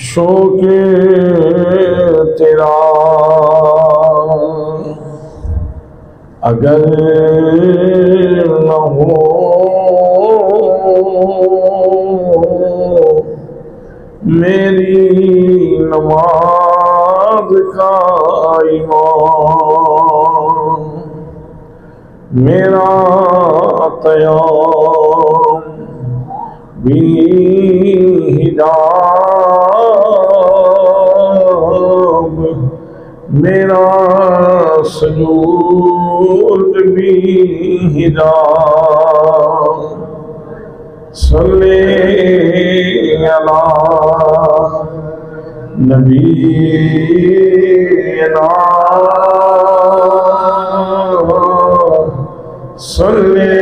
शोके तेरा अगर न हो मेरी नमाज का ईमान, मेरा क़याम भी हिजाब, मेरा सुजूद भी हिजाब। सल्ले अला नबीना सल्ले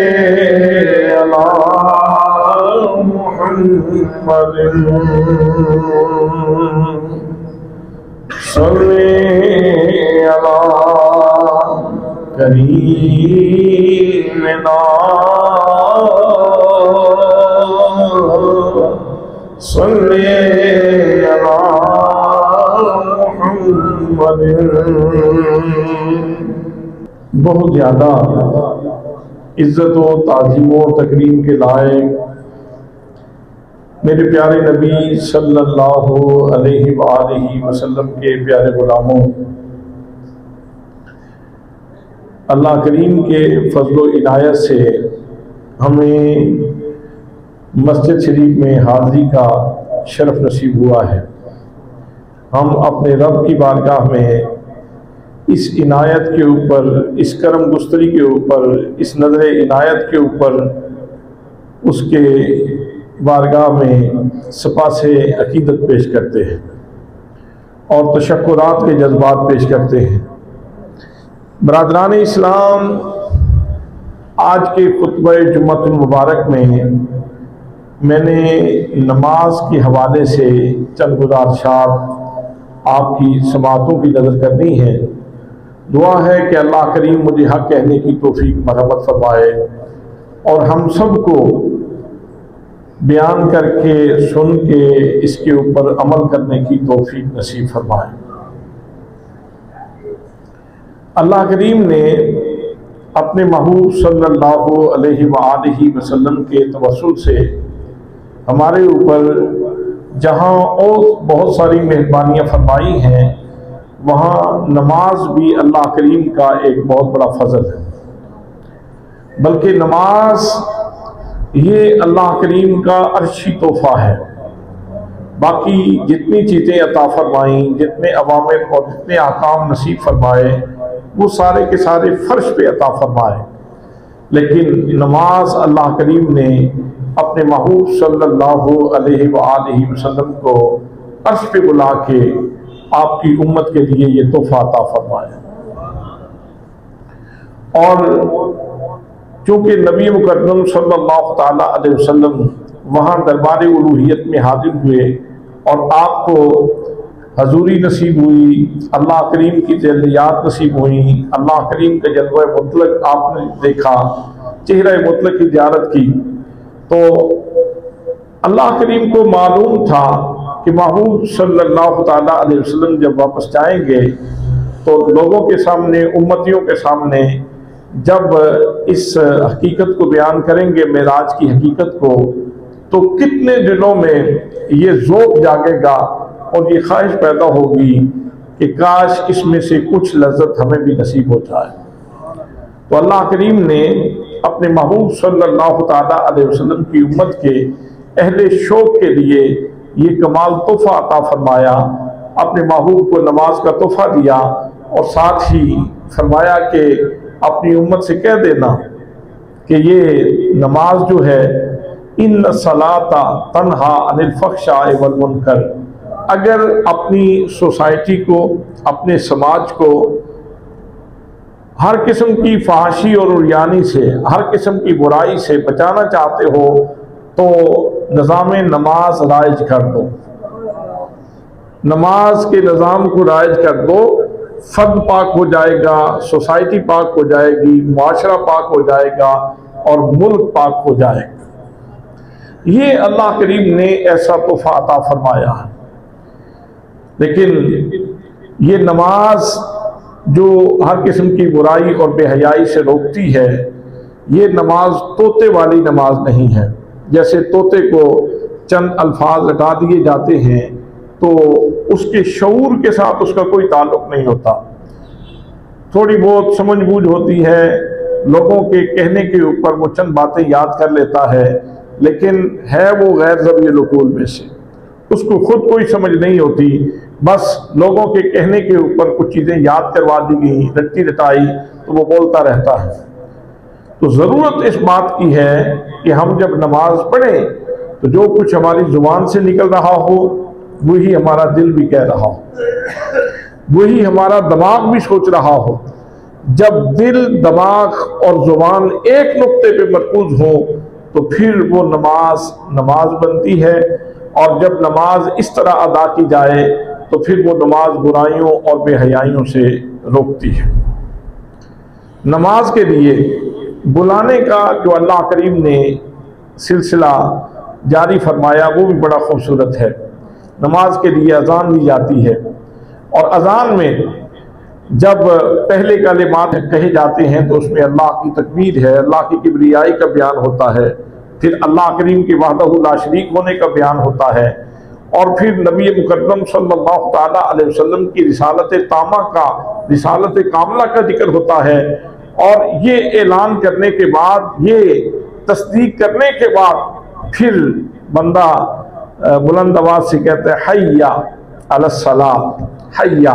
अला मुहम्मदिन सल्ले अला करीमिना सल्ले अला मुहम्मदिन। बहुत ज़्यादा इज़्ज़त व ताज़ीम व तकरीम के लायक मेरे प्यारे नबी सल्लल्लाहु अलैहि वसल्लम के प्यारे गुलामों, अल्लाह करीम के फजल व इनायत से हमें मस्जिद शरीफ में हाज़री का शरफ नसीब हुआ है। हम अपने रब की बारगाह में इस इनायत के ऊपर, इस करम गुस्तरी के ऊपर, इस नज़र इनायत के ऊपर उसके बारगाह में सपासे अकीदत पेश करते हैं और तशक्कुरात के जज्बात पेश करते हैं। बरादरान इस्लाम, आज के खुतबा जुम्मतुल मुबारक में मैंने नमाज के हवाले से चंद गुज़ारिशात आपकी समातों की नज़र करनी है। दुआ है कि अल्लाह करीम मुझे हक़ कहने की तौफीक मरहमत फरमाए और हम सब को बयान करके, सुन के इसके ऊपर अमल करने की तौफीक नसीब फरमाए। अल्लाह करीम ने अपने महबूब सल्लल्लाहु अलैहि वसल्लम के तवस्सुल से हमारे ऊपर जहाँ और बहुत सारी मेहरबानियाँ फरमाई हैं, वहाँ नमाज भी अल्लाह करीम का एक बहुत बड़ा फजल है। बल्कि नमाज ये अल्लाह करीम का अर्शी तोहफा है। बाकी जितनी चीज़ें अता फरमाई, जितने अवामिर और जितने आकाम नसीब फरमाए, वो सारे के सारे फर्श पे अता फरमाए, लेकिन नमाज अल्लाह करीम ने अपने महबूब सल्लल्लाहु अलैहि वसल्लम को अर्श पे बुला के आपकी उम्मत के लिए ये तोहफा अता फरमाया। और चूँकि नबी मुकर्रम सल्लल्लाहु ताला अलैहि वसल्लम वहाँ दरबार उलूहियत में हाजिर हुए और आपको हजूरी नसीब हुई, अल्लाह करीम की जल्लियात नसीब हुई, अल्लाह करीम का जलवा मुतलक आपने देखा, चेहरा मुतलक की ज़ियारत की, तो अल्लाह करीम को मालूम था कि महबूब सल्लल्लाहु ताला अलैहि वसल्लम जब वापस जाएंगे तो लोगों के सामने, उम्मतियों के सामने जब इस हकीकत को बयान करेंगे, मेराज की हकीकत को, तो कितने दिलों में ये ज़ौक़ जागेगा और ये ख्वाहिश पैदा होगी कि काश इसमें से कुछ लज्जत हमें भी नसीब हो जाए। तो अल्लाह करीम ने अपने महबूब सल्लल्लाहु ताला अलैहि वसल्लम की उम्मत के अहले शौक़ के लिए ये कमाल तोहफा अता फरमाया। अपने महबूब को नमाज का तोहफा दिया और साथ ही फरमाया कि अपनी उम्मत से कह देना कि ये नमाज जो है, इन्न सलाता तन्हा अनिल फहशाए वल मुनकर, अगर अपनी सोसाइटी को, अपने समाज को हर किस्म की फहाशी और उरियानी से, हर किस्म की बुराई से बचाना चाहते हो तो निज़ाम नमाज राइज कर दो, नमाज के निज़ाम को राइज कर दो। फर्द पाक हो जाएगा, सोसाइटी पाक हो जाएगी, मुआशरा पाक हो जाएगा और मुल्क पाक हो जाएगा। ये अल्लाह करीम ने ऐसा तोहफा अता फरमाया है। लेकिन ये नमाज जो हर किस्म की बुराई और बेहयाई से रोकती है, ये नमाज तोते वाली नमाज नहीं है। जैसे तोते को चंद अल्फाज लगा दिए जाते हैं तो उसके शऊर के साथ उसका कोई ताल्लुक नहीं होता, थोड़ी बहुत समझबूझ होती है, लोगों के कहने के ऊपर वो चंद बातें याद कर लेता है, लेकिन है वो गैर ज़बियल उकूल में से, उसको खुद कोई समझ नहीं होती, बस लोगों के कहने के ऊपर कुछ चीज़ें याद करवा दी गई, रट्टी रटाई, तो वो बोलता रहता है। तो ज़रूरत इस बात की है कि हम जब नमाज पढ़ें तो जो कुछ हमारी जुबान से निकल रहा हो वही हमारा दिल भी कह रहा हो, वही हमारा दिमाग भी सोच रहा हो। जब दिल, दिमाग और जुबान एक नुक्ते पे मरकूज हो तो फिर वो नमाज बनती है, और जब नमाज इस तरह अदा की जाए तो फिर वो नमाज बुराइयों और बेहयाइयों से रोकती है। नमाज के लिए बुलाने का जो अल्लाह करीम ने सिलसिला जारी फरमाया वो भी बड़ा खूबसूरत है। नमाज के लिए अजान दी जाती है, और अजान में जब पहले कलिमात कहे जाते हैं तो उसमें अल्लाह की तकबीर है, अल्लाह की किबरियाई का बयान होता है, फिर अल्लाह करीम के वहदहु ला शरीक होने का बयान होता है, और फिर नबी मुकद्दम सल्लल्लाहु ताला अलैहि वसल्लम की रिसालत कामला का जिक्र होता है। और ये ऐलान करने के बाद, ये तस्दीक करने के बाद फिर बंदा बुलंद आवाज से कहता है हय्या अलस्सलाह, हय्या,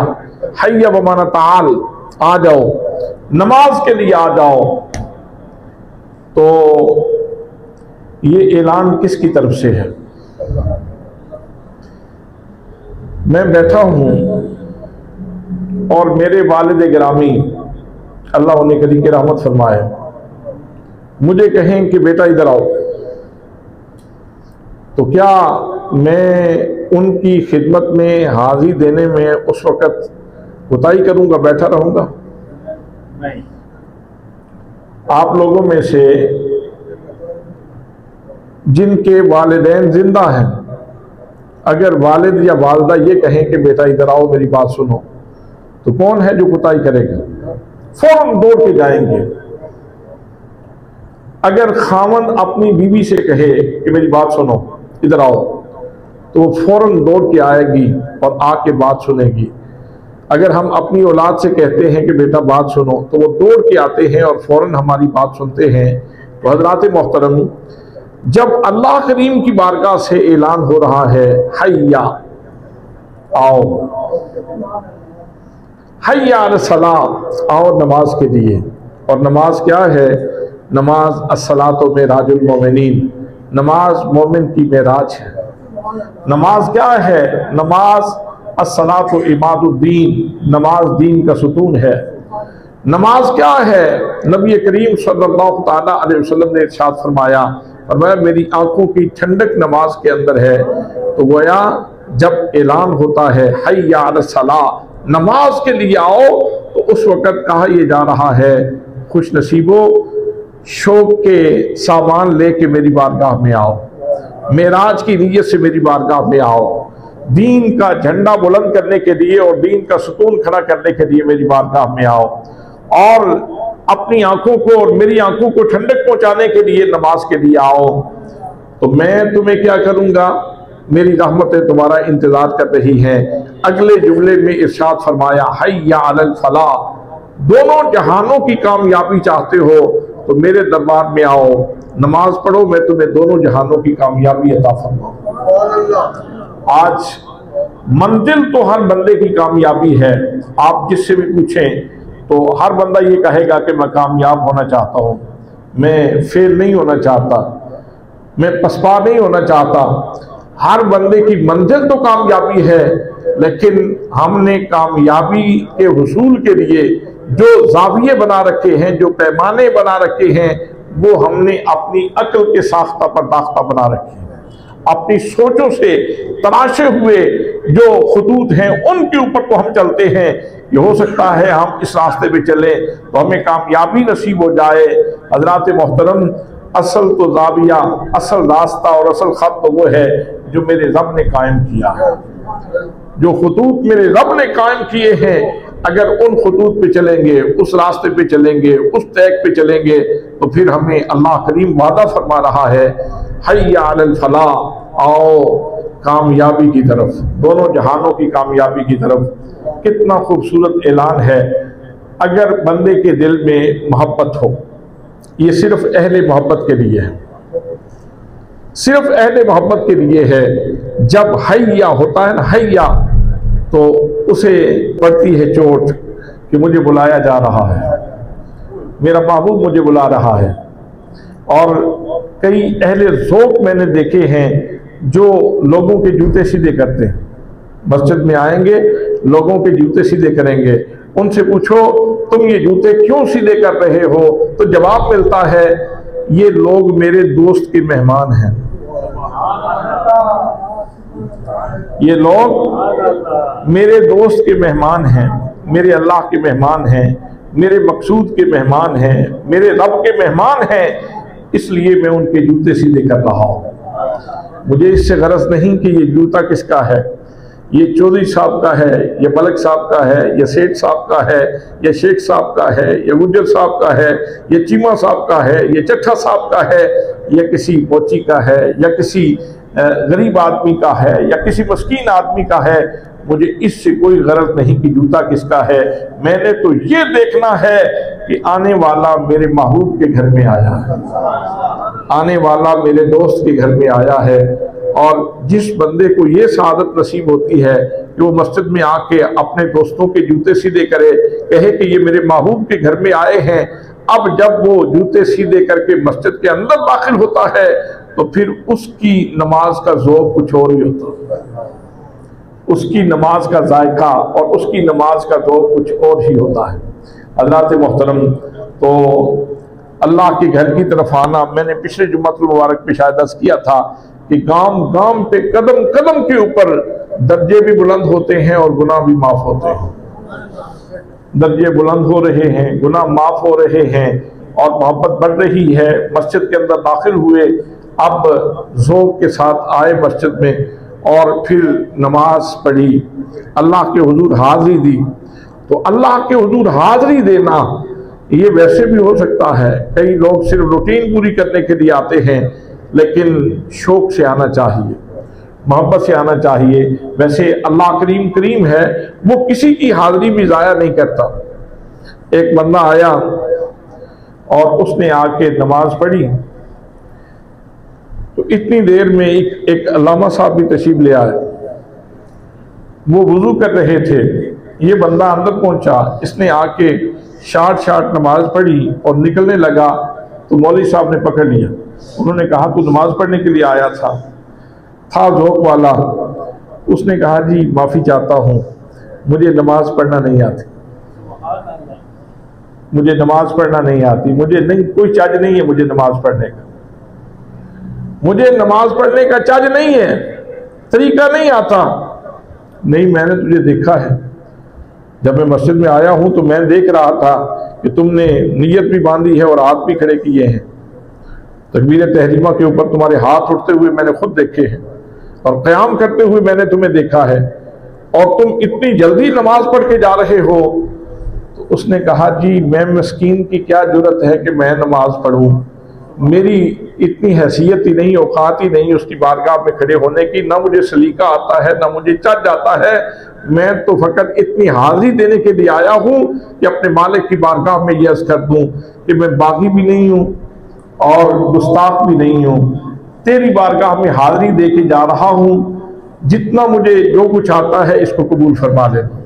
हय्या बमाना ताल, आ जाओ, नमाज के लिए आ जाओ। तो ये ऐलान किसकी तरफ से है? मैं बैठा हूं और मेरे वालिद गिरामी अल्लाह उन्हें कदी की रहमत फरमाए मुझे कहें कि बेटा इधर आओ, तो क्या मैं उनकी खिदमत में हाजिरी देने में उस वक़्त कोताही करूंगा, बैठा रहूंगा? नहीं। आप लोगों में से जिनके वालिदैन जिंदा हैं, अगर वालिद या वालदा ये कहें कि बेटा इधर आओ मेरी बात सुनो, तो कौन है जो कोताही करेगा? फौरन दौड़ के जाएंगे। अगर खावंद अपनी बीवी से कहे कि मेरी बात सुनो इधर आओ, तो वो फौरन दौड़ के आएगी और आके बात सुनेगी। अगर हम अपनी औलाद से कहते हैं कि बेटा बात सुनो, तो वो दौड़ के आते हैं और फौरन हमारी बात सुनते हैं। तो हजरात मोहतरम, जब अल्लाह करीम की बारगाह से ऐलान हो रहा है हय्या आओ, हय्या अलस्सलाह, आओ नमाज के लिए। और नमाज क्या है? नमाज अस्सलातु मेराजुल मोमिनीन, नमाज मोमिन की मेराज है। नमाज क्या है? नमाज अस्सलातु इमादुद्दीन, नमाज दीन का सुतून है। नमाज क्या है? नबी करीम सल्लल्लाहु ताला अलैहि वसल्लम ने इरशाद फरमाया, मेरी आंखों की ठंडक नमाज के अंदर है। तो गोया जब ऐलान होता है हय्या अलस्सलाह, नमाज के लिए आओ, तो उस वक़्त कहा यह जा रहा है खुश नसीबो, शौक के सामान लेके मेरी बारगाह में आओ, मेराज की नीयत से मेरी बारगाह में आओ, दीन का झंडा बुलंद करने के लिए और दीन का सुतून खड़ा करने के लिए मेरी बारगाह में आओ, और अपनी आंखों को और मेरी आंखों को ठंडक पहुंचाने के लिए नमाज के लिए आओ। तो मैं तुम्हें क्या करूंगा? मेरी रहमतें तुम्हारा इंतजार कर रही हैं। अगले जुमले में इरशाद फरमाया हय्या अलल फलाह, दोनों जहानों की कामयाबी चाहते हो तो मेरे दरबार में आओ, नमाज पढ़ो, मैं तुम्हें दोनों जहानों की कामयाबी अता फरमाऊंगा। आज मंजिल तो हर बंदे की कामयाबी है। आप जिससे भी पूछें तो हर बंदा ये कहेगा कि मैं कामयाब होना चाहता हूँ, मैं फेल नहीं होना चाहता, मैं पसपा नहीं होना चाहता। हर बंदे की मंजिल तो कामयाबी है, लेकिन हमने कामयाबी के हुसूल के लिए जो जाविये बना रखे हैं, जो पैमाने बना रखे हैं, वो हमने अपनी अक्ल के साख्ता पर दाख्ता बना रखे हैं। अपनी सोचों से तराशे हुए जो खतूत हैं उनके ऊपर तो हम चलते हैं। ये हो सकता है हम इस रास्ते पे चलें तो हमें कामयाबी नसीब हो जाए। हजरात मोहतरम, असल तो जाविया, असल रास्ता और असल खत तो वो है जो मेरे रब ने कायम किया है। जो खतूत मेरे रब ने कायम किए हैं, अगर उन खतूत पे चलेंगे, उस रास्ते पे चलेंगे, उस तैक पे चलेंगे, तो फिर हमें अल्लाह करीम वादा फरमा रहा है, हय्या अलल फलाह, आओ कामयाबी की तरफ, दोनों जहानों की कामयाबी की तरफ। कितना खूबसूरत ऐलान है। अगर बंदे के दिल में मोहब्बत हो, ये सिर्फ अहले मोहब्बत के लिए है, सिर्फ अहले मोहब्बत के लिए है। जब हय्या होता है ना, हय्या, तो उसे पड़ती है चोट कि मुझे बुलाया जा रहा है, मेरा महबूब मुझे बुला रहा है। और कई अहले ज़ौक़ मैंने देखे हैं जो लोगों के जूते सीधे करते हैं, मस्जिद में आएंगे, लोगों के जूते सीधे करेंगे। उनसे पूछो तुम ये जूते क्यों सीधे कर रहे हो, तो जवाब मिलता है ये लोग मेरे दोस्त के मेहमान हैं, ये लोग मेरे दोस्त के मेहमान हैं, मेरे अल्लाह के मेहमान हैं, मेरे मकसूद के मेहमान हैं, मेरे रब के मेहमान हैं, इसलिए मैं उनके जूते सीधे कर रहा हूँ। मुझे इससे गरज नहीं कि ये जूता किसका है, ये चौधरी साहब का है, या मलक साहब का है, या सेठ साहब का है, या शेख साहब का है, या गुज्जर साहब का है, या चीमा साहब का है, या चट्ठा साहब का है, या किसी मोची का है, या किसी गरीब आदमी का है, या किसी मस्कीन आदमी का है। मुझे इससे कोई गरज नहीं कि जूता किसका है। मैंने तो ये देखना है कि आने वाला मेरे महबूब के घर में आया है, आने वाला मेरे दोस्त के घर में आया है। और जिस बंदे को ये सआदत नसीब होती है कि वो मस्जिद में आके अपने दोस्तों के जूते सीधे करे, कहे कि ये मेरे महबूब के घर में आए हैं, अब जब वो जूते सीधे करके मस्जिद के अंदर दाखिल होता है तो फिर उसकी नमाज का ज़ौक़ कुछ और ही होता है, उसकी नमाज का जायका और उसकी नमाज का ज़ौक़ कुछ और ही होता है। हज़रात मोहतरम, तो अल्लाह के घर की तरफ आना, मैंने पिछले जुम्मतुल मुबारक पे शायद अर्ज़ किया था कि गांव गांव पे कदम कदम के ऊपर दर्जे भी बुलंद होते हैं और गुनाह भी माफ होते हैं। दर्जे बुलंद हो रहे हैं, गुनाह माफ हो रहे हैं और मोहब्बत बढ़ रही है। मस्जिद के अंदर दाखिल हुए, अब ज़ौक़ के साथ आए मस्जिद में और फिर नमाज पढ़ी, अल्लाह के हुजूर हाज़िरी दी। तो अल्लाह के हुजूर हाज़िरी देना ये वैसे भी हो सकता है, कई लोग सिर्फ रूटीन पूरी करने के लिए आते हैं, लेकिन शौक से आना चाहिए, मोहब्बत से आना चाहिए। वैसे अल्लाह करीम करीम है, वो किसी की हाज़िरी भी ज़ाया नहीं करता। एक बंदा आया और उसने आके नमाज पढ़ी, तो इतनी देर में एक अल्लामा साहब भी तशरीफ ले आए। वो वुज़ू कर रहे थे, ये बंदा अंदर पहुंचा, इसने आके शार्ट नमाज पढ़ी और निकलने लगा तो मौलवी साहब ने पकड़ लिया। उन्होंने कहा तू नमाज पढ़ने के लिए आया था ज़ौक़ वाला। उसने कहा जी माफ़ी चाहता हूँ, मुझे नमाज पढ़ना नहीं आती, मुझे नमाज पढ़ना नहीं आती, मुझे नहीं, कोई चज नहीं है मुझे नमाज पढ़ने का, मुझे नमाज पढ़ने का चज नहीं है, तरीका नहीं आता। नहीं, मैंने तुझे देखा है, जब मैं मस्जिद में आया हूं तो मैं देख रहा था कि तुमने नियत भी बांधी है और हाथ भी खड़े किए हैं, तकबीर तहरीमा के ऊपर तुम्हारे हाथ उठते हुए मैंने खुद देखे हैं और क़याम करते हुए मैंने तुम्हें देखा है, और तुम इतनी जल्दी नमाज पढ़ के जा रहे हो। तो उसने कहा जी मैं मस्कीन की क्या जरूरत है कि मैं नमाज पढ़ूं, मेरी इतनी हैसियत ही नहीं, औकात ही नहीं उसकी बारगाह में खड़े होने की, ना मुझे सलीका आता है, ना मुझे चज आता है। मैं तो फकत इतनी हाज़िरी देने के लिए आया हूँ कि अपने मालिक की बारगाह में ये अर्ज़ कर दूँ कि मैं बागी भी नहीं हूँ और गुस्ताख भी नहीं हूँ, तेरी बारगाह में हाज़िरी दे के जा रहा हूँ, जितना मुझे जो कुछ आता है इसको कबूल फरमा लेना।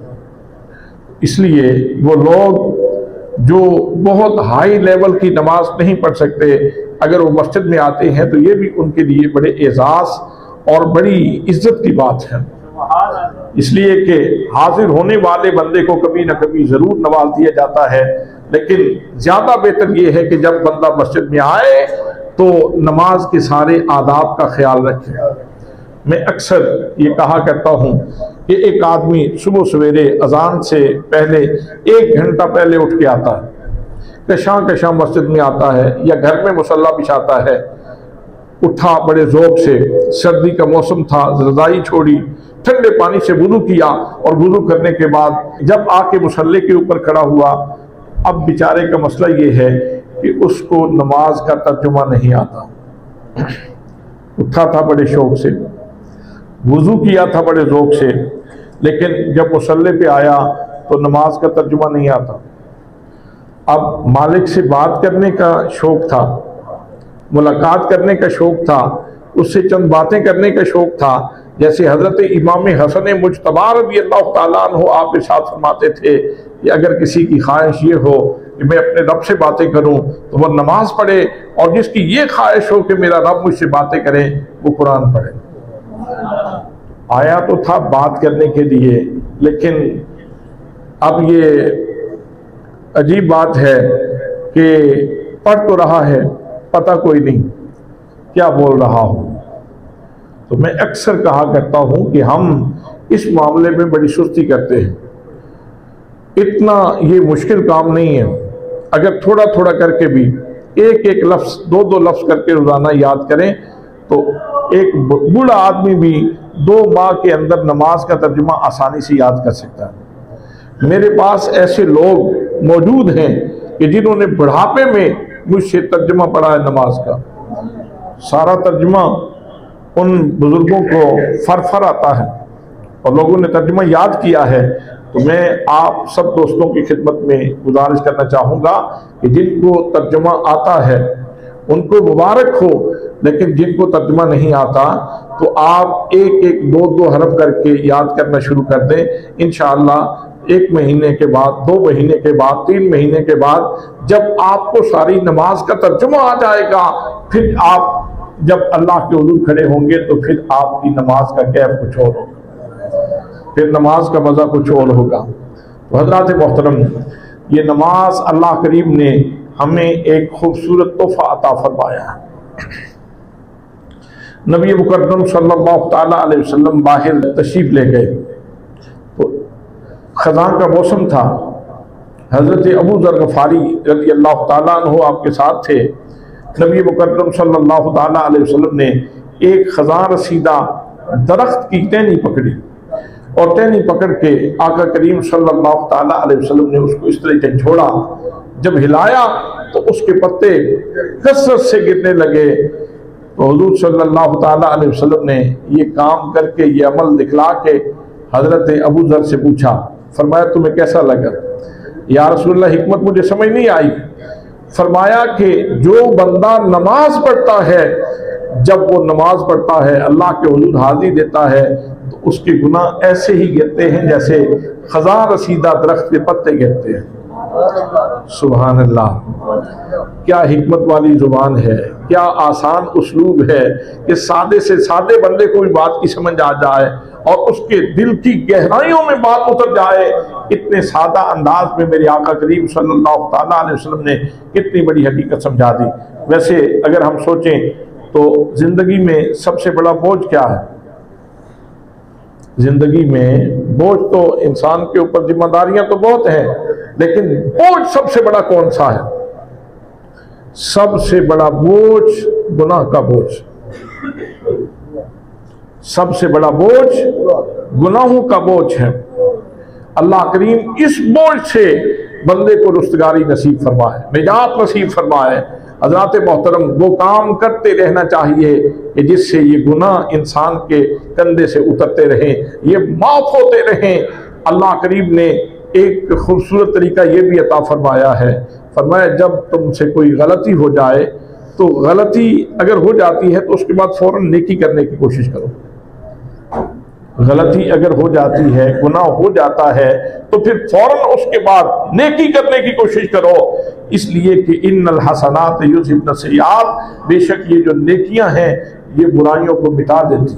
इसलिए वो लोग जो बहुत हाई लेवल की नमाज नहीं पढ़ सकते, अगर वो मस्जिद में आते हैं तो ये भी उनके लिए बड़े एजाज़ और बड़ी इज्जत की बात है। इसलिए कि हाजिर होने वाले बंदे को कभी ना कभी ज़रूर नवाज दिया जाता है, लेकिन ज़्यादा बेहतर ये है कि जब बंदा मस्जिद में आए तो नमाज के सारे आदाब का ख्याल रखे। मैं अक्सर ये कहा करता हूँ कि एक आदमी सुबह सवेरे अजान से पहले 1 घंटा पहले उठ के आता है, कशां मस्जिद में आता है या घर में मुसल्ला बिछाता है, उठा बड़े ज़ौक़ से, सर्दी का मौसम था, रज़ाई छोड़ी, ठंडे पानी से वुज़ू किया और वुज़ू करने के बाद जब आके मुसल्ले के ऊपर खड़ा हुआ, अब बेचारे का मसला ये है कि उसको नमाज का तर्जुमा नहीं आता। उठा था बड़े शौक से, वुज़ू किया था बड़े ज़ौक़ से, लेकिन जब मुसल्ले पे आया तो नमाज का तर्जुमा नहीं आता। अब मालिक से बात करने का शौक़ था, मुलाकात करने का शौक़ था, उससे चंद बातें करने का शौक़ था। जैसे हज़रत इमाम हसन मुज्तबा रज़ियल्लाहु ताला अन्हु आप इरशाद फरमाते थे कि अगर किसी की ख्वाहिश ये हो कि मैं अपने रब से बातें करूं तो वह नमाज पढ़े, और जिसकी ये ख्वाहिश हो कि मेरा रब मुझसे बातें करे वो कुरान पढ़े। आया तो था बात करने के लिए, लेकिन अब ये अजीब बात है कि पढ़ तो रहा है, पता कोई नहीं क्या बोल रहा हूं। तो मैं अक्सर कहा करता हूं कि हम इस मामले में बड़ी सुस्ती करते हैं। इतना ये मुश्किल काम नहीं है, अगर थोड़ा थोड़ा करके भी एक एक लफ्ज़, दो दो लफ्ज़ करके रोज़ाना याद करें तो एक बूढ़ा आदमी भी 2 माह के अंदर नमाज का तर्जुमा आसानी से याद कर सकता है। मेरे पास ऐसे लोग मौजूद हैं कि जिन्होंने बुढ़ापे में मुझसे तर्जुमा पढ़ा है नमाज का। सारा तर्जुमा उन बुजुर्गों को फरफर आता है और लोगों ने तर्जुमा याद किया है। तो मैं आप सब दोस्तों की खिदमत में गुजारिश करना चाहूँगा कि जिनको तर्जुमा आता है उनको मुबारक हो, लेकिन जिनको तर्जुमा नहीं आता तो आप एक एक 2 हरफ करके याद करना शुरू कर दें। इंशाअल्लाह 1 महीने के बाद, 2 महीने के बाद, 3 महीने के बाद जब आपको सारी नमाज का तर्जुमा आ जाएगा, फिर आप जब अल्लाह के हुजूर खड़े होंगे तो फिर आपकी नमाज का कैफ कुछ और होगा, फिर नमाज का मज़ा कुछ और होगा। तो हज़रात मोहतरम, ये नमाज अल्लाह करीम ने हमें एक खूबसूरत तोहफा अता फरमाया है। नबी मुकर्रम सल्लल्लाहु ताला अलैहि वसल्लम बाहर तशरीफ ले गए तो खज़ां का मौसम था। हज़रत अबू ज़र गफ़ारी रज़ियल्लाहु ताला अन्हु आपके साथ थे। नबी मुकर्रम सल्लल्लाहु ताला अलैहि वसल्लम ने एक खज़ां रसीदा दरख्त की टहनी पकड़ी और टहनी पकड़ के आका करीम सल्लल्लाहु ताला अलैहि वसल्लम ने उसको इस तरह से छोड़ा। जब हिलाया तो उसके पत्ते कसरत से गिरने लगे। तो हुजूर सल्लल्लाहु ताला अलैहि वसल्लम ने ये काम करके, ये अमल दिखला के हज़रत अबू ज़र से पूछा, फरमाया तुम्हें कैसा लगा? या रसूलल्लाह, हिकमत मुझे समझ नहीं आई। फरमाया कि जो बंदा नमाज पढ़ता है, जब वो नमाज पढ़ता है अल्लाह के हुजूर हाजिर देता है तो उसके गुनाह ऐसे ही गिरते हैं जैसे खज़ां रसीदा दरख्त के पत्ते गिरते हैं। सुभान अल्लाह, क्या हिकमत वाली जुबान है, क्या आसान उस्लूब है कि सादे से सादे बंदे को भी बात की समझ आ जाए और उसके दिल की गहराइयों में बात उतर जाए। इतने सादा अंदाज में मेरे आका करीम सल्लल्लाहु ताला अलैहि वसल्लम ने कितनी बड़ी हकीकत समझा दी। वैसे अगर हम सोचें तो जिंदगी में सबसे बड़ा बोझ क्या है? जिंदगी में बोझ तो इंसान के ऊपर जिम्मेदारियां तो बहुत हैं, लेकिन बोझ सबसे बड़ा कौन सा है? सबसे बड़ा बोझ गुनाह का बोझ। सबसे बड़ा बोझ गुनाहों का बोझ है। अल्लाह करीम इस बोझ से बंदे को रुस्तगारी नसीब फरमाए, निजात नसीब फरमाए। हज़रात मोहतरम, वो काम करते रहना चाहिए कि जिससे ये गुनाह इंसान के कंधे से उतरते रहें, ये माफ होते रहें। अल्लाह करीम ने एक खूबसूरत तरीका ये भी अता फरमाया है। फरमाया जब तुमसे कोई गलती हो जाए तो गलती अगर हो जाती है तो उसके बाद फौरन नेकी करने की कोशिश करो। गलती अगर हो जाती है, गुनाह हो जाता है तो फिर फौरन उसके बाद नेकी करने की कोशिश करो। इसलिए कि इन्नल हसनात युज़हिब्न सय्यात, बेशक ये जो नेकियां हैं ये बुराइयों को मिटा देती,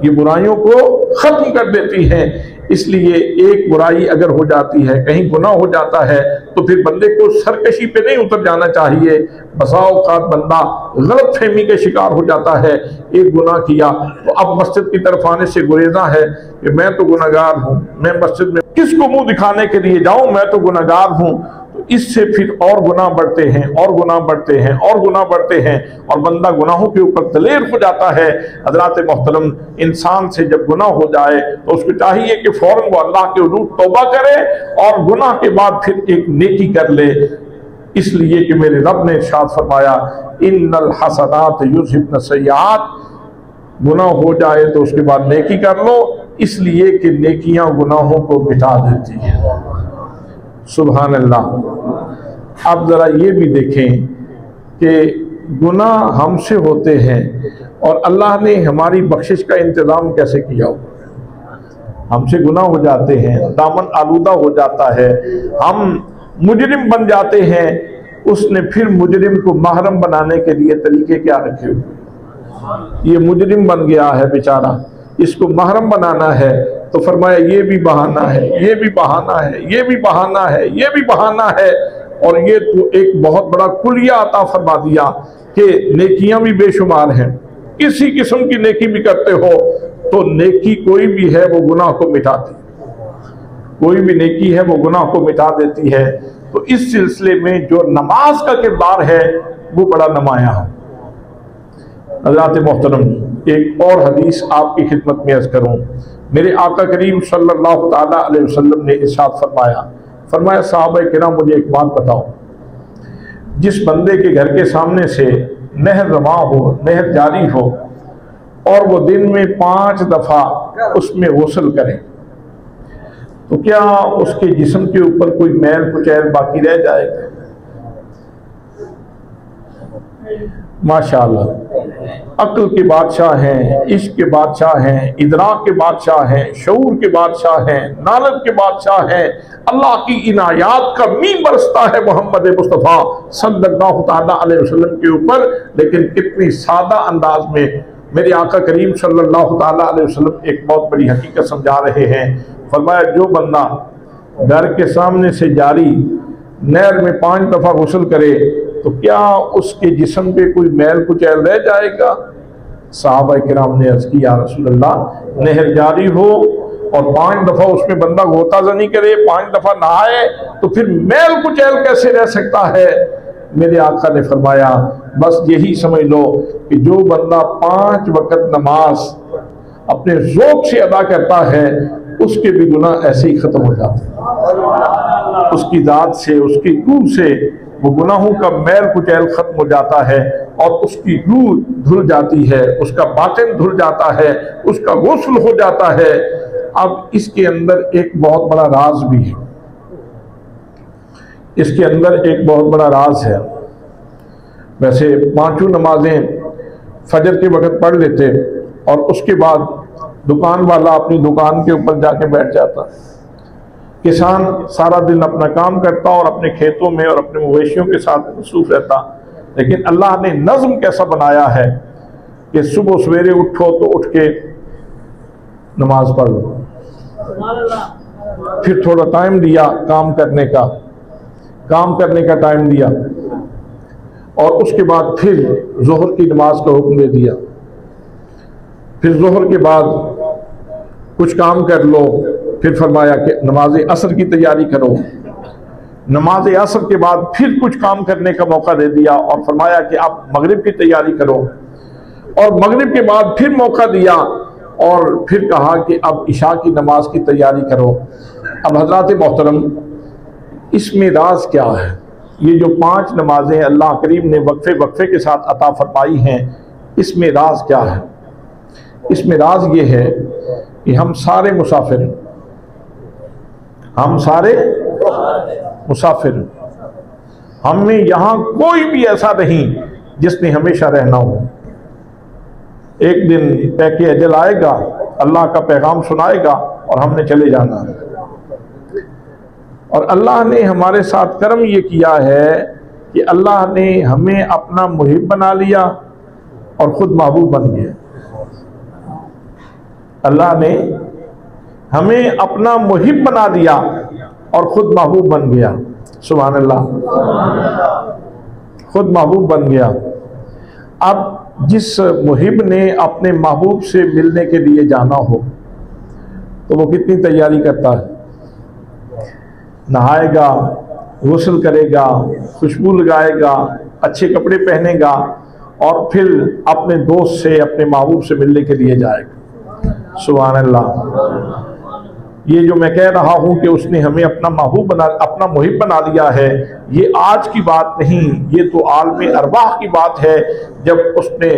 ये बुराइयों को खत्म कर देती हैं। इसलिए एक बुराई अगर हो जाती है, कहीं गुनाह हो जाता है तो फिर बंदे को सरकशी पे नहीं उतर जाना चाहिए। बसा औकात बंदा गलत फहमी के शिकार हो जाता है। एक गुनाह किया तो अब मस्जिद की तरफ आने से गुरेजा है कि मैं तो गुनहगार हूँ, मैं मस्जिद में किसको मुंह दिखाने के लिए जाऊँ, मैं तो गुनहगार हूँ। तो इससे फिर और गुनाह बढ़ते हैं और गुनाह बढ़ते हैं और गुनाह बढ़ते हैं और बंदा गुनाहों के ऊपर दलेर हो जाता है। हजरात मोहतरम, इंसान से जब गुनाह हो जाए तो उसको चाहिए कि फौरन वो अल्लाह के हुजूर तौबा करे और गुनाह के बाद फिर एक नेकी कर ले, इसलिए कि मेरे रब ने इरशाद फरमाया इन्नल हसनात युज़हिबन सय्यात, गुनाह हो जाए तो उसके बाद नेकी कर लो, इसलिए कि नेकियां गुनाहों को मिटा देती है। सुभान अल्लाह। अब जरा ये भी देखें कि गुनाह हमसे होते हैं और अल्लाह ने हमारी बख्शिश का इंतज़ाम कैसे किया हो। हमसे गुनाह हो जाते हैं, दामन आलूदा हो जाता है, हम मुजरिम बन जाते हैं, उसने फिर मुजरिम को महरम बनाने के लिए तरीके क्या रखे हुए। ये मुजरिम बन गया है बेचारा, इसको महरम बनाना है तो फरमाया ये भी बहाना है, ये भी बहाना है, ये भी बहाना है, ये भी बहाना है, और ये तो एक बहुत बड़ा कुलिया अता फरमा दिया कि नेकियां भी बेशुमार हैं। किसी किस्म की नेकी भी करते हो तो नेकी कोई भी है वो गुनाह को मिटाती, कोई भी नेकी है वो गुनाह को मिटा देती है। तो इस सिलसिले में जो नमाज का किरदार है वो बड़ा नुमाया है। हज़रात मोहतरम, एक और हदीस आपकी खिदमत में अर्ज़ करूँ। मेरे आका करीम सल्लल्लाहु ताला अलैहि वसल्लम ने इरशाद फरमाया साहबा किराम मुझे एक बात बताओ, जिस बंदे के घर के सामने से नहर रवा हो, नहर जारी हो और वो दिन में 5 दफ़ा उसमें गुस्ल करे तो क्या उसके जिस्म के ऊपर कोई मैल कुचैल बाकी रह जाएगा? माशाअल्लाह, अक्ल के बादशाह हैं, इश्क के बादशाह हैं, इदराक के बादशाह हैं, शऊर के बादशाह हैं, नालत के बादशाह हैं। अल्लाह की इनायात का मीन बरसता है मोहम्मद मुस्तफ़ा सल्लल्लाहु ताला अलैहि वसल्लम के ऊपर, लेकिन कितनी सादा अंदाज में मेरे आका करीम सल्लल्लाहु ताला अलैहि वसल्लम एक बहुत बड़ी हकीकत समझा रहे हैं। फरमाया जो बंदा घर के सामने से जारी नहर में 5 दफ़ा गुस्ल करे तो क्या उसके जिस्म पे कोई मैल कुचैल रह जाएगा? साहबा किराम ने अर्ज़ की या रसूल अल्लाह, नहर जारी हो और 5 दफ़ा उसमें बंदा गोताज़नी करे, 5 दफ़ा नहाए तो फिर मैल कुचैल कैसे रह सकता है? मेरे आका ने फरमाया बस यही समझ लो कि जो बंदा 5 वक़्त नमाज अपने ज़ौक़ से अदा करता है उसके भी गुनाह ऐसे ही ख़त्म हो जाते हैं। उसकी ज़ात से, उसकी रूह से वो गुनाहों का मैल कुचैल खत्म हो जाता है और उसकी रूह धुल जाती है, उसका बातिन धुल जाता है, उसका गुस्ल हो जाता है। अब इसके अंदर एक बहुत बड़ा राज भी है, इसके अंदर एक बहुत बड़ा राज है। वैसे 5 नमाजें फजर के वक़्त पढ़ लेते और उसके बाद दुकान वाला अपनी दुकान के ऊपर जाके बैठ जाता, किसान सारा दिन अपना काम करता और अपने खेतों में और अपने मवेशियों के साथ मसरूफ रहता। लेकिन अल्लाह ने नज़्म कैसा बनाया है कि सुबह सवेरे उठो तो उठ के नमाज पढ़ लो, फिर थोड़ा टाइम दिया काम करने का टाइम दिया और उसके बाद फिर जोहर की नमाज का हुक्म दे दिया, फिर जोहर के बाद कुछ काम कर लो, फिर फरमाया कि नमाज असर की तैयारी करो, नमाज असर के बाद फिर कुछ काम करने का मौका दे दिया और फरमाया कि आप मगरिब की तैयारी करो, और मगरिब के बाद फिर मौका दिया और फिर कहा कि अब इशा की नमाज की तैयारी करो। अब हजरात मोहतरम, इसमें राज क्या है? ये जो 5 नमाजें अल्लाह करीम ने वक्फे वक्फे के साथ अता फरमाई हैं, इसमें राज क्या है? इसमें राज ये है कि हम सारे मुसाफिर, हम में यहाँ कोई भी ऐसा नहीं जिसने हमेशा रहना हो। एक दिन तय के अजल आएगा, अल्लाह का पैगाम सुनाएगा और हमने चले जाना है। और अल्लाह ने हमारे साथ कर्म ये किया है कि अल्लाह ने हमें अपना मुहिब बना लिया और खुद महबूब बन गया। अल्लाह ने हमें अपना मुहिब बना दिया और खुद महबूब बन गया। सुभान अल्लाह, खुद महबूब बन गया। अब जिस मुहिब ने अपने महबूब से मिलने के लिए जाना हो तो वो कितनी तैयारी करता है? नहाएगा, गुस्ल करेगा, खुशबू लगाएगा, अच्छे कपड़े पहनेगा और फिर अपने दोस्त से, अपने महबूब से मिलने के लिए जाएगा। सुभान अल्लाह। ये जो मैं कह रहा हूं कि उसने हमें अपना महबूब बना, अपना मुहिब बना लिया है, ये आज की बात नहीं, ये तो आलम अरवाह की बात है। जब उसने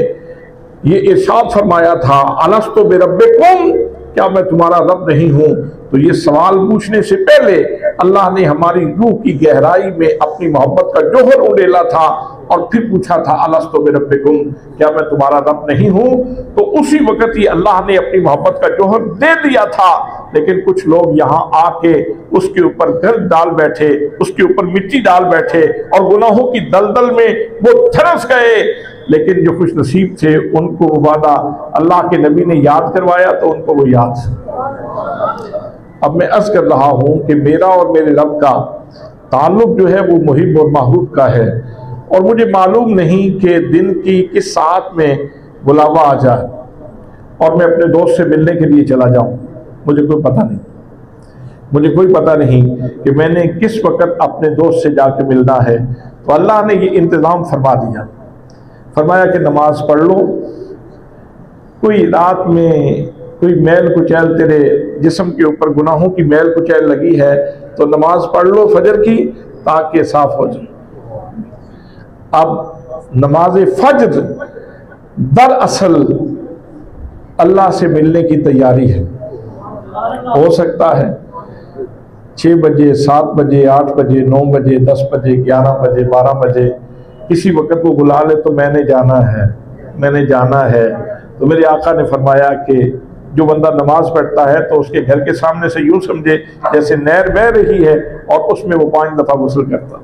ये इरशाद फरमाया था, अलस्तु बिरब्बिकुम, क्या मैं तुम्हारा रब नहीं हूं, तो ये सवाल पूछने से पहले अल्लाह ने हमारी रूह की गहराई में अपनी मोहब्बत का जोहर उड़ेला था और फिर पूछा था, अलस्तु बिरब्बिकुम, क्या मैं तुम्हारा रब नहीं हूं। तो उसी वक्त ही अल्लाह ने अपनी मोहब्बत का जोहर दे दिया था। लेकिन कुछ लोग यहाँ आके उसके ऊपर गर्द डाल बैठे, उसके ऊपर मिट्टी डाल बैठे और गुनाहों की दलदल में वो धंस गए। लेकिन जो खुश नसीब थे उनको वो वादा अल्लाह के नबी ने याद करवाया तो उनको वो याद। अब मैं अर्ज कर रहा हूं कि मेरा और मेरे रब का ताल्लुक जो है वो मुहिब और महबूब का है, और मुझे मालूम नहीं कि दिन की किस साथ में बुलावा आ जाए और मैं अपने दोस्त से मिलने के लिए चला जाऊं। मुझे कोई पता नहीं, मुझे कोई पता नहीं कि मैंने किस वक्त अपने दोस्त से जाके मिलना है। तो अल्लाह ने ये इंतज़ाम फरमा दिया, फरमाया कि नमाज पढ़ लो। कोई रात में कोई मैल कुचैल तेरे जिस्म के ऊपर गुनाहों की मैल कुचैल लगी है तो नमाज पढ़ लो फजर की, ताकि साफ हो जाए। अब नमाज फजर दरअसल अल्लाह से मिलने की तैयारी है। हो सकता है 6 बजे, 7 बजे, 8 बजे, 9 बजे, 10 बजे, 11 बजे, 12 बजे किसी वक्त वो बुला ले तो मैंने जाना है, मैंने जाना है। तो मेरे आका ने फरमाया कि जो बंदा नमाज पढ़ता है तो उसके घर के सामने से यूं समझे जैसे नहर बह रही है और उसमें वो 5 दफ़ा गुस्ल करता।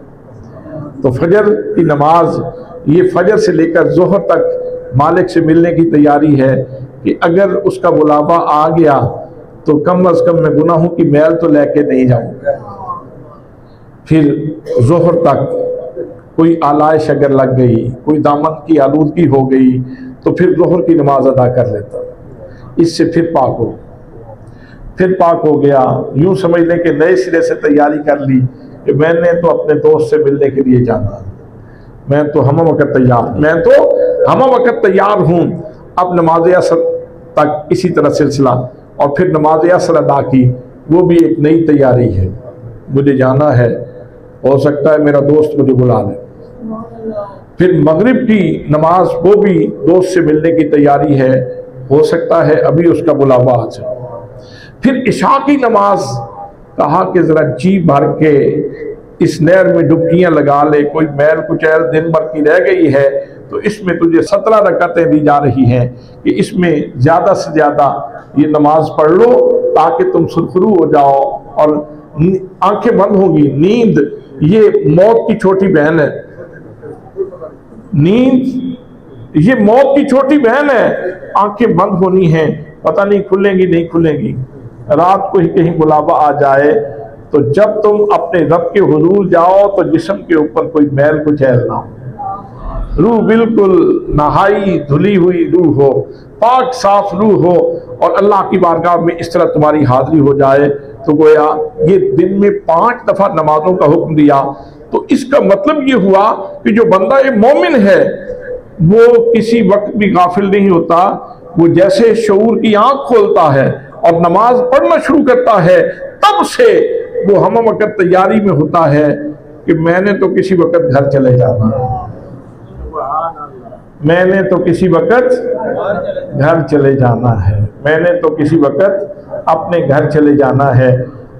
तो फजर की नमाज, ये फजर से लेकर जोहर तक मालिक से मिलने की तैयारी है कि अगर उसका बुलावा आ गया तो कम अज कम मैं गुनाहों की मैल तो लेके नहीं जाऊंगा। फिर जोहर तक कोई आलाइश अगर लग गई, कोई दामन की आलूदगी हो गई तो फिर जोहर की नमाज अदा कर लेता, इससे फिर पाक हो गया। यूं समझ लें कि नए सिरे से तैयारी कर ली कि मैंने तो अपने दोस्त से मिलने के लिए जाना, मैं तो हम वक्त तैयार हूं। अब नमाज असर तक इसी तरह सिलसिला, और फिर नमाज असर अदा की, वो भी एक नई तैयारी है। मुझे जाना है, हो सकता है मेरा दोस्त मुझे बुला ले। फिर मगरिब की नमाज, वो भी दोस्त से मिलने की तैयारी है, हो सकता है अभी उसका बुलावा आ जाए। फिर इशा की नमाज, कहा कि जरा जी भर के इस नहर में डुबकियां लगा ले, कोई मैल कुचैल दिन भर की रह गई है तो इसमें तुझे 17 रकातें दी जा रही हैं कि इसमें ज्यादा से ज्यादा ये नमाज पढ़ लो ताकि तुम सुरखरू हो जाओ और आंखें बंद होगी। नींद ये मौत की छोटी बहन है, नींद ये मौत की छोटी बहन है। आंखें बंद होनी है, पता नहीं खुलेंगी नहीं खुलेंगी। रात को ही कहीं बुलावा आ जाए तो जब तुम अपने रब के हुजूर जाओ तो जिस्म के ऊपर कोई मैल कुचैल ना हो, रूह बिल्कुल नहाई धुली हुई रूह हो, पाक साफ रूह हो, और अल्लाह की बारगाह में इस तरह तुम्हारी हाजिरी हो जाए। तो गोया ये दिन में 5 दफा नमाजों का हुक्म दिया। तो इसका मतलब ये हुआ कि जो बंदा एक मोमिन है वो किसी वक्त भी गाफिल नहीं होता। वो जैसे शऊर की आंख खोलता है और नमाज पढ़ना शुरू करता है, तब से वो हम वक्त तैयारी में होता है कि मैंने तो किसी वक्त घर चले जाना, मैंने तो किसी वक्त घर चले जाना है, मैंने तो किसी वक्त अपने घर चले जाना है।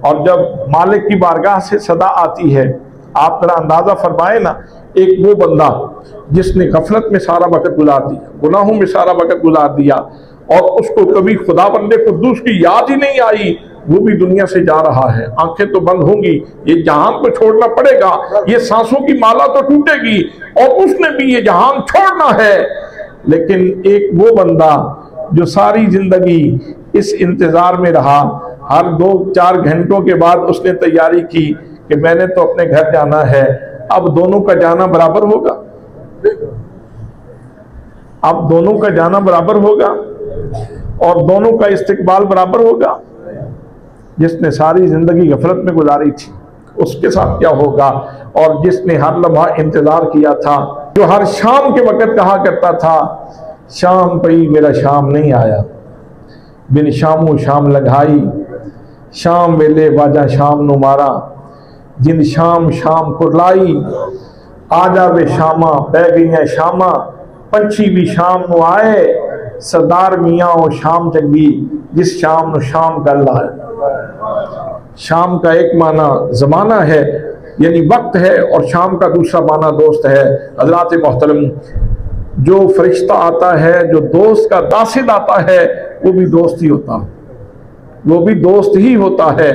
और जब मालिक की बारगाह से सदा आती है, आप जरा अंदाजा फरमाए ना, एक वो बंदा जिसने गफलत में सारा वक्त गुजार दिया, गुनाहों में सारा वक्त गुजार दिया और उसको कभी खुदा बंदे कुद्दूस की याद ही नहीं आई, वो भी दुनिया से जा रहा है। आंखें तो बंद होंगी, ये जहान को छोड़ना पड़ेगा, ये सांसों की माला तो टूटेगी और उसने भी ये जहान छोड़ना है। लेकिन एक वो बंदा जो सारी जिंदगी इस इंतजार में रहा, हर 2-4 घंटों के बाद उसने तैयारी की कि मैंने तो अपने घर जाना है। अब दोनों का जाना बराबर होगा, अब दोनों का जाना बराबर होगा और दोनों का इस्तिकबाल बराबर होगा। जिसने सारी जिंदगी गफलत में गुजारी थी उसके साथ क्या होगा। और जिसने हर लम्हा इंतजार किया था, जो हर शाम के वक़्त कहा करता था शाम पई मेरा शाम नहीं आया, बिन शामों शाम लगाई, शाम वेले बाजा शाम नु मारा, जिन शाम शाम कुरलाई, आ जावे शामा बह गई शामा, पंछी भी शाम नु आए, सरदार मियाँ ओ शाम चंगी, जिस शाम नु शाम कर लाए। शाम का एक माना ज़माना है यानी वक्त है, और शाम का दूसरा माना दोस्त है। हज़रात मोहतरम, जो फरिश्ता आता है, जो दोस्त का दासिल आता है, वो भी दोस्त ही होता है, वो भी दोस्त ही होता है।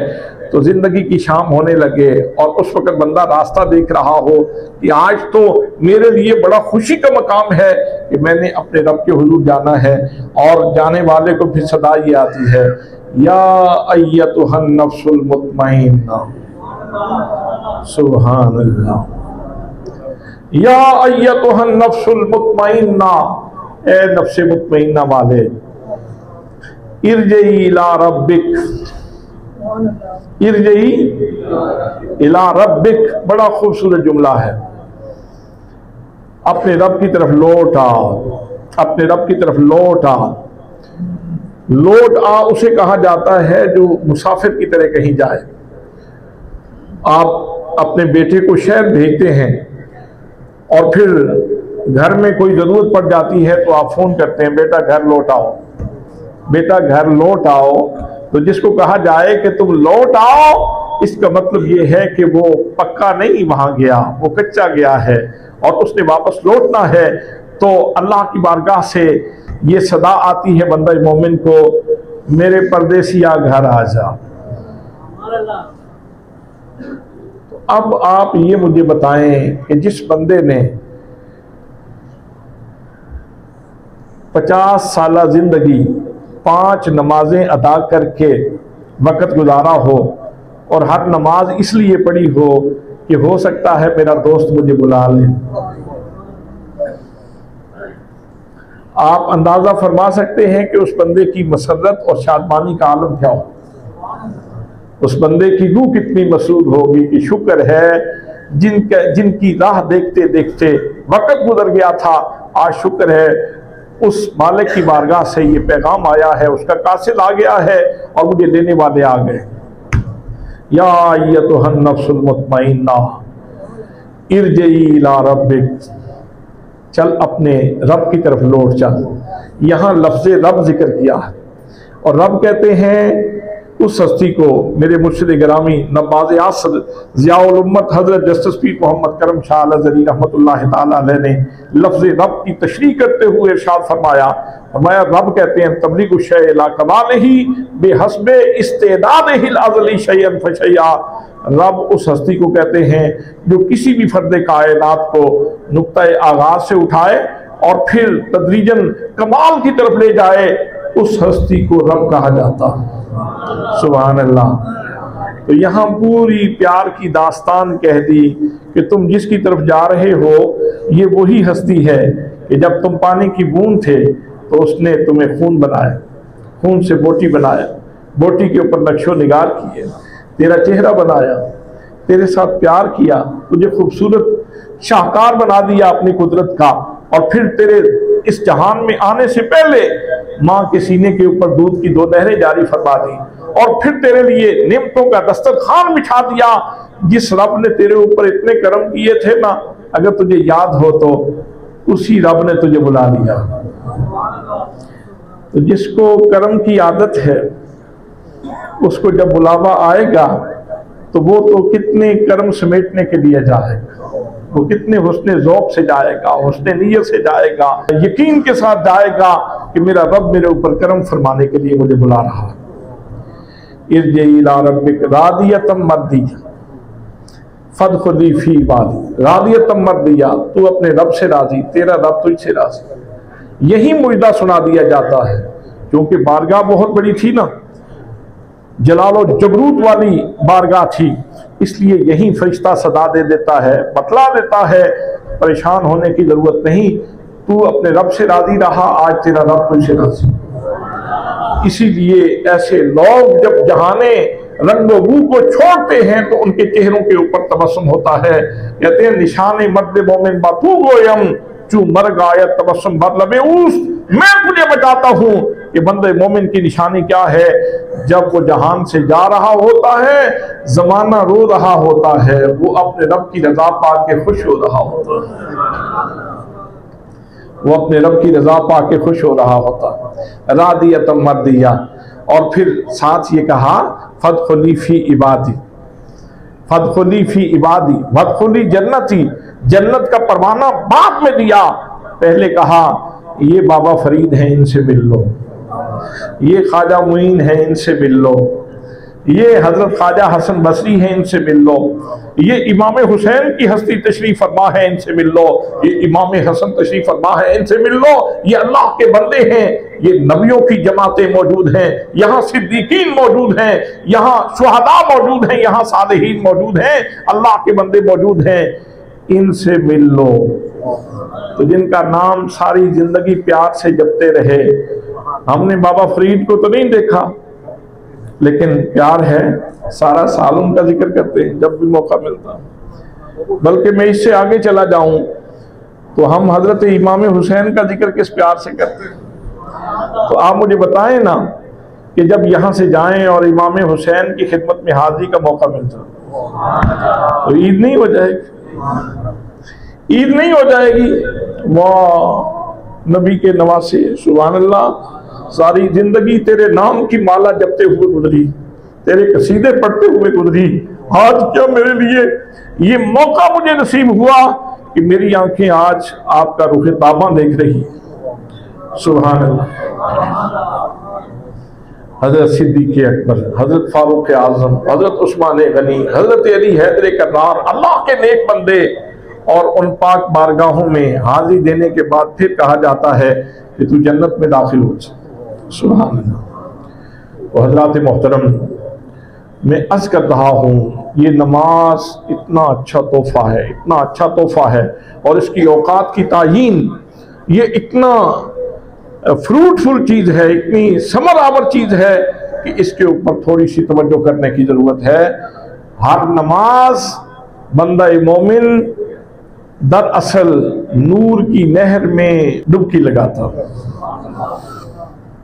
तो जिंदगी की शाम होने लगे और उस वक्त बंदा रास्ता देख रहा हो कि आज तो मेरे लिए बड़ा खुशी का मकाम है कि मैंने अपने रब के हुजूर जाना है, और जाने वाले को फिर सदा ये आती है, या अय्यतुहन नफ्सुल मुतमइन्ना, सुभान अल्लाह, या अय्यतुहन नफ्सुल मुतमइन्ना, ए नफ्स मुतमइन्ना वाले, इरजई इला रब्बिक, इरजई इला रब्बिक, बड़ा खूबसूरत जुमला है। अपने रब की तरफ लौट आ, अपने रब की तरफ लौट आ। लौट आ उसे कहा जाता है जो मुसाफिर की तरह कहीं जाए। आप अपने बेटे को शहर भेजते हैं और फिर घर में कोई ज़रूरत पड़ जाती है तो आप फ़ोन करते हैं, बेटा घर लौट आओ, बेटा घर लौट आओ। तो जिसको कहा जाए कि तुम लौट आओ, इसका मतलब ये है कि वो पक्का नहीं वहां गया, वो कच्चा गया है और उसने वापस लौटना है। तो अल्लाह की बारगाह से ये सदा आती है बंदा मोमिन को, मेरे परदेसिया घर आ जा। तो अब आप ये मुझे बताएं कि जिस बंदे ने 50 साल जिंदगी 5 नमाजें अदा करके वक़्त गुजारा हो और हर नमाज इसलिए पढ़ी हो कि हो सकता है मेरा दोस्त मुझे बुला ले, आप अंदाजा फरमा सकते हैं कि उस बंदे की मसरत और शादमानी का आलम क्या हो, उस बंदे की रूह कितनी मसरूर होगी कि शुक्र है जिनकी राह देखते देखते वक़्त गुजर गया था, आज शुक्र है उस मालिक की बारगाह से ये पैगाम आया है, उसका कासिल आ गया है और मुझे लेने वाले आ गए। या अय्यतुहन नफ्सुल मुतमइन्ना इरजई इला रब्बिक, चल अपने रब की तरफ लौट चल। यहाँ लफ्ज़ रब जिक्र किया है और रब कहते हैं उस हस्ती को, मेरे मुर्शिद गिरामी नवाज़े आसद ज़ियाउल उम्मत हज़रत जस्टिस पीर मोहम्मद करम शाह अल-अज़हरी रहमतुल्लाह ताला अलैह ने लफ्ज़ रब की तशरीह करते हुए इरशाद फरमाया, रब कहते हैं तबलीगु शय ला कमालिही बेहस्बे इस्तेदादिहिल अज़ली शयअन फशयआ। रब उस हस्ती को कहते हैं जो किसी भी फर्द कायनात को नुक्ता आगाज से उठाए और फिर तदरीजन कमाल की तरफ ले जाए, उस हस्ती को रब कहा जाता। सुभान अल्लाह। तो यहाँ पूरी प्यार की दास्तान कह दी कि तुम जिसकी तरफ जा रहे हो ये वही हस्ती है कि जब तुम पानी की बूंद थे तो उसने तुम्हें खून बनाया, खून से बोटी बनाया, बोटी के ऊपर नक्शो निगार किए, तेरा चेहरा बनाया, तेरे साथ प्यार किया, तुझे खूबसूरत शाहकार बना दिया अपनी कुदरत का, और फिर तेरे इस जहान में आने से पहले माँ के सीने के ऊपर दूध की 2 नहरें जारी फरमा दी, और फिर तेरे लिए नेमतों का दस्तरखान बिछा दिया। जिस रब ने तेरे ऊपर इतने कर्म किए थे ना, अगर तुझे याद हो तो उसी रब ने तुझे बुला लिया। तो जिसको कर्म की आदत है उसको जब बुलावा आएगा तो वो तो कितने कर्म समेटने के लिए जाएगा, वो कितने हुस्ने ज़ौक़ से जाएगा, हुस्ने नियत से जाएगा, यकीन के साथ जाएगा कि मेरा रब मेरे ऊपर कर्म फरमाने के लिए मुझे बुला रहा है। इरजई इला रब्बिक रादियतम मर्दिया फदखुली फी इबादी, रादियतम मर्दिया, तू अपने रब से राजी, तेरा रब तुझसे राजी। यही मुजदा सुना दिया जाता है क्योंकि बारगाह बहुत बड़ी थी ना, जलालो जबरूत वाली बारगाह थी, इसलिए यही फरिश्ता सदा दे देता है, बतला देता है, परेशान होने की जरूरत नहीं, तू अपने रब से राजी रहा, आज तेरा रब तुझसे राजी। इसीलिए ऐसे लोग जब जहाने रंगो बू को छोड़ते हैं तो उनके चेहरों के ऊपर तबस्सुम होता है। कहते हैं निशाने मर्द मोमिन बातू गोयम चू मर गायत तबस्सुम बरलबे उस। मैं तुझे बताता हूं कि बंदे मोमिन की निशानी क्या है, जब वो जहान से जा रहा होता है, जमाना रो रहा होता है, वो अपने रब की रजा पाके खुश हो रहा होता है, वो अपने रब की रजा पाके खुश हो रहा होता है। रादियत मर्दिया, और फिर साथ ये कहा फदखुली फी इबादी, फदखुली फी इबादी फदखुली जन्नती, जन्नत का परवाना बाद में दिया। पहले कहा ये बाबा फरीद हैं इनसे मिल लो, ये ख्वाजा मुइन है इनसे मिल लो, ये हजरत ख्वाजा हसन बसरी है इनसे मिल लो, ये इमाम हुसैन की हस्ती तशरीफ फरमा है इनसे मिल लो, ये इमाम हसन तशरीफ फरमा है इनसे मिल लो, ये अल्लाह के बंदे हैं, ये नबियों की जमातें मौजूद हैं, यहाँ सिद्दीकीन मौजूद हैं, यहाँ शुहदा मौजूद हैं, यहाँ सालिहीन मौजूद हैं, अल्लाह के बंदे मौजूद हैं, इनसे मिल लो। तो जिनका नाम सारी जिंदगी प्यार से जपते रहे, हमने बाबा फरीद को तो नहीं देखा, लेकिन प्यार है, सारा साल उनका जिक्र करते हैं जब भी मौका मिलता। बल्कि मैं इससे आगे चला जाऊं तो हम हजरत इमाम हुसैन का जिक्र किस प्यार से करते हैं। तो आप मुझे बताएं ना कि जब यहाँ से जाएं और इमाम हुसैन की खिदमत में हाजिरी का मौका मिलता तो ईद नहीं हो जाएगी, ईद नहीं हो जाएगी। वाह नबी के नवासे, सुभान अल्लाह, सारी जिंदगी तेरे नाम की माला जपते हुए गुजरी, तेरे कसीदे पढ़ते हुए गुजरी। आज क्या मेरे लिए ये मौका मुझे नसीब हुआ कि मेरी आंखें आज आपका रुख ताबा देख रही। सुभान अल्लाह। हजरत सिद्दीक़ अकबर, हजरत फारूक आजम, हजरत उस्मान गनी, हजरत अली हैदर कर्रार, अल्लाह के नेक बंदे, और उन पाक बारगाहों में हाजिरी देने के बाद फिर कहा जाता है कि तू जन्नत में दाखिल हो जा। सुभान अल्लाह। तो हजरात मोहतरम, मैं अर्ज़ कर रहा हूँ, ये नमाज इतना अच्छा तोहफा है, इतना अच्छा तोहफा है, और इसकी औकात की तायीन ये इतना फ्रूटफुल चीज़ है, इतनी समरावर चीज़ है कि इसके ऊपर थोड़ी सी तवज्जो करने की ज़रूरत है। हर नमाज बंदा मोमिन दरअसल नूर की नहर में डुबकी लगाता,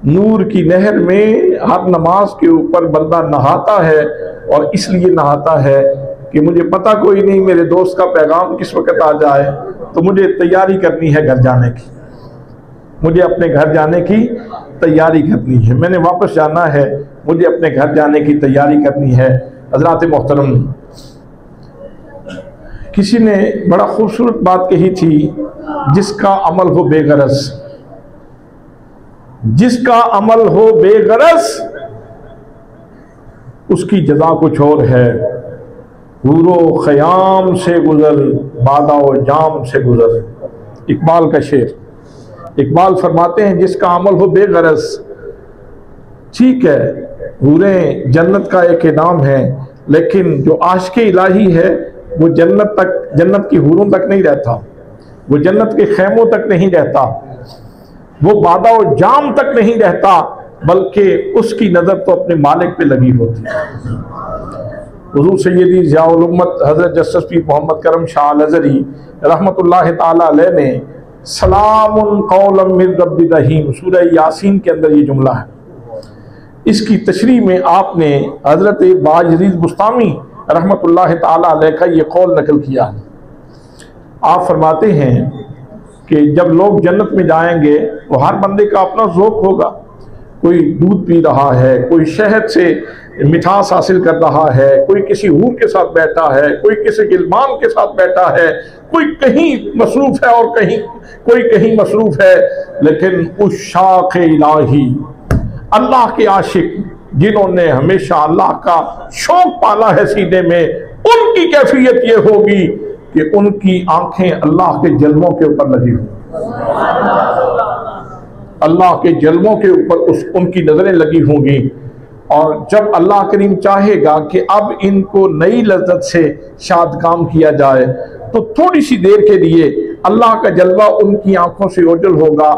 नूर की नहर में हर नमाज के ऊपर बंदा नहाता है, और इसलिए नहाता है कि मुझे पता कोई नहीं मेरे दोस्त का पैगाम किस वक्त आ जाए, तो मुझे तैयारी करनी है घर जाने की, मुझे अपने घर जाने की तैयारी करनी है, मैंने वापस जाना है, मुझे अपने घर जाने की तैयारी करनी है। हज़रात मोहतरम, किसी ने बड़ा खूबसूरत बात कही थी, जिसका अमल हो बेगरज, जिसका अमल हो बेगरज उसकी जजा कुछ और है। हूरो ख़याम से गुजर बादाओ जाम से गुजर, इकबाल का शेर। इकबाल फरमाते हैं जिसका अमल हो बेगरज, ठीक है हूरें जन्नत का एक इनाम है, लेकिन जो आशिक़ इलाही है वो जन्नत तक, जन्नत की हूरों तक नहीं रहता, वो जन्नत के खैमों तक नहीं रहता, वो बादा और जाम तक नहीं रहता, बल्कि उसकी नज़र तो अपने मालिक पे लगी होती है। हुज़ूर सैयदी ज़ियाउल उम्मत हज़रत जस्टिस पीर मोहम्मद करम शाह अल-अज़हरी रहमतुल्लाह ताला अलैह ने सलामुन कौलम मिन रब्बिर रहीम सूरह यासीन के अंदर ये जुमला है, इसकी तशरीह में आपने हज़रत बाजरीद बुस्तामी रहमतुल्लाह ताला अलैह का ये कौल नकल किया। आप फरमाते हैं कि जब लोग जन्नत में जाएंगे तो हर बंदे का अपना ज़ौक़ होगा, कोई दूध पी रहा है, कोई शहद से मिठास हासिल कर रहा है, कोई किसी हूर के साथ बैठा है, कोई किसी गिलमान के साथ बैठा है, कोई कहीं मसरूफ़ है और कोई कहीं मसरूफ़ है, लेकिन उस शाख इलाही अल्लाह के आशिक जिन्होंने हमेशा अल्लाह का शौक पाला है सीने में, उनकी कैफियत ये होगी कि उनकी आंखें अल्लाह के जलवों के ऊपर लगी हुई, अल्लाह के जलवों के ऊपर उनकी नजरें लगी होंगी। और जब अल्लाह करीम चाहेगा कि अब इनको नई लज्जत से शाद काम किया जाए, तो थोड़ी सी देर के लिए अल्लाह का जलवा उनकी आंखों से ओझल होगा।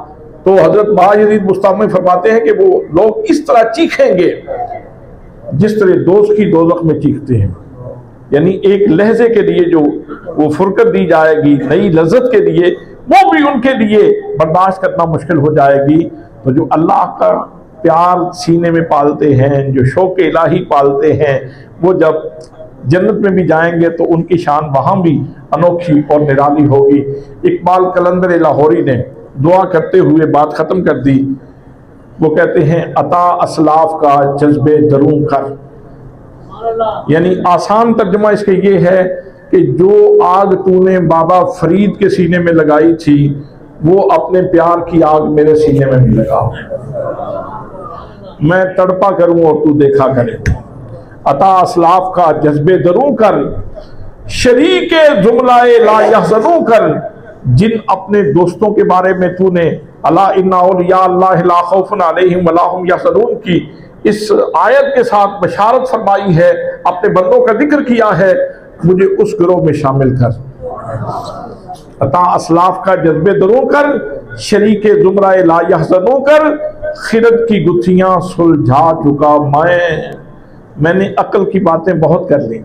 तो हजरत बाजरीद बुस्तामी फरमाते हैं कि वो लोग इस तरह चीखेंगे जिस तरह दोस्त की दोज़ख में चीखते हैं, यानी एक लहजे के लिए जो वो फुरकत दी जाएगी नई लज्जत के लिए, वो भी उनके लिए बर्दाश्त करना मुश्किल हो जाएगी। तो जो अल्लाह का प्यार सीने में पालते हैं, जो शौक़ इलाही पालते हैं, वो जब जन्नत में भी जाएंगे तो उनकी शान वहाँ भी अनोखी और निराली होगी। इकबाल कलंदर लाहौरी ने दुआ करते हुए बात ख़त्म कर दी। वो कहते हैं अता असलाफ का जज्बे दरूं कर, यानी आसान तर्जुमा इसके ये है कि जो आग तूने बाबा फरीद के सीने में लगाई थी, वो अपने प्यार की आग मेरे सीने में भी लगा। मैं तड़पा करूं और तू देखा करे। अता असलाफ का जज्बे दरूं कर, शरीके जुमलाए ला यहज़नू कर, जिन अपने दोस्तों के बारे में तूने अला इन्ना औलिया अल्लाह ला खौफुन अलैहिम वला हुम यहज़नून की इस आयत के साथ बशारत फरमाई है, अपने बंदों का जिक्र किया है, मुझे उस गिरोह में शामिल कर। अता असलाफ का जज्बे दरूं कर, शरीके जुमराए ला यहज़नू कर, खिरत की गुत्थियां सुलझा चुका मैंने अक्ल की बातें बहुत कर ली,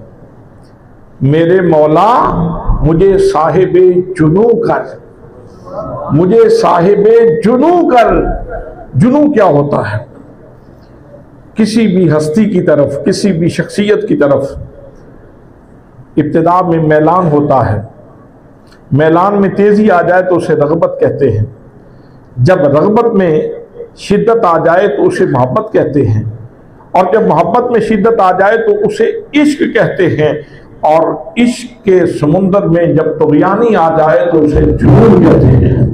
मेरे मौला मुझे साहिबे जुनू कर, मुझे साहिबे जुनू कर। जुनू क्या होता है? किसी भी हस्ती की तरफ, किसी भी शख्सियत की तरफ इब्तिदा में मैलान होता है। मैलान में तेजी आ जाए तो उसे रग़बत कहते हैं, जब रग़बत में शिद्दत आ जाए तो उसे मोहब्बत कहते हैं, और जब मोहब्बत में शिद्दत आ जाए तो उसे इश्क कहते हैं, और इश्क के समुंदर में जब तुग़यानी आ जाए तो उसे जुनून कहते हैं।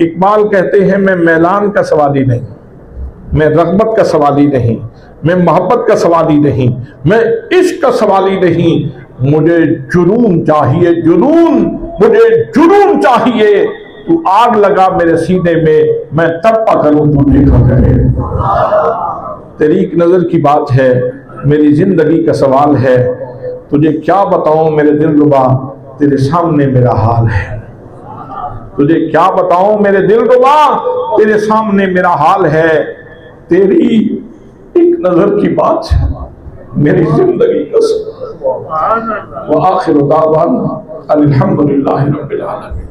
इकबाल कहते हैं मैं मैलान का सवाली नहीं, मैं रग़बत का सवाली नहीं, मैं मोहब्बत का सवाली नहीं, मैं इश्क का सवाली नहीं, मुझे जुनून चाहिए, जुनून, मुझे जुनून चाहिए। तू आग लगा मेरे सीने में, मैं तड़पा करूं तू देखा करे। तेरी एक नजर की बात है, मेरी जिंदगी का सवाल है, तुझे क्या बताऊं मेरे दिलरुबा, तेरे सामने मेरा हाल है। तुझे क्या बताऊं मेरे दिलरुबा, तेरे सामने मेरा हाल है। तेरी एक नजर की बात है, मेरी जिंदगी का सवाल। व आखिर दावाना अल्हम्दुलिल्लाहि रब्बिल आलमीन।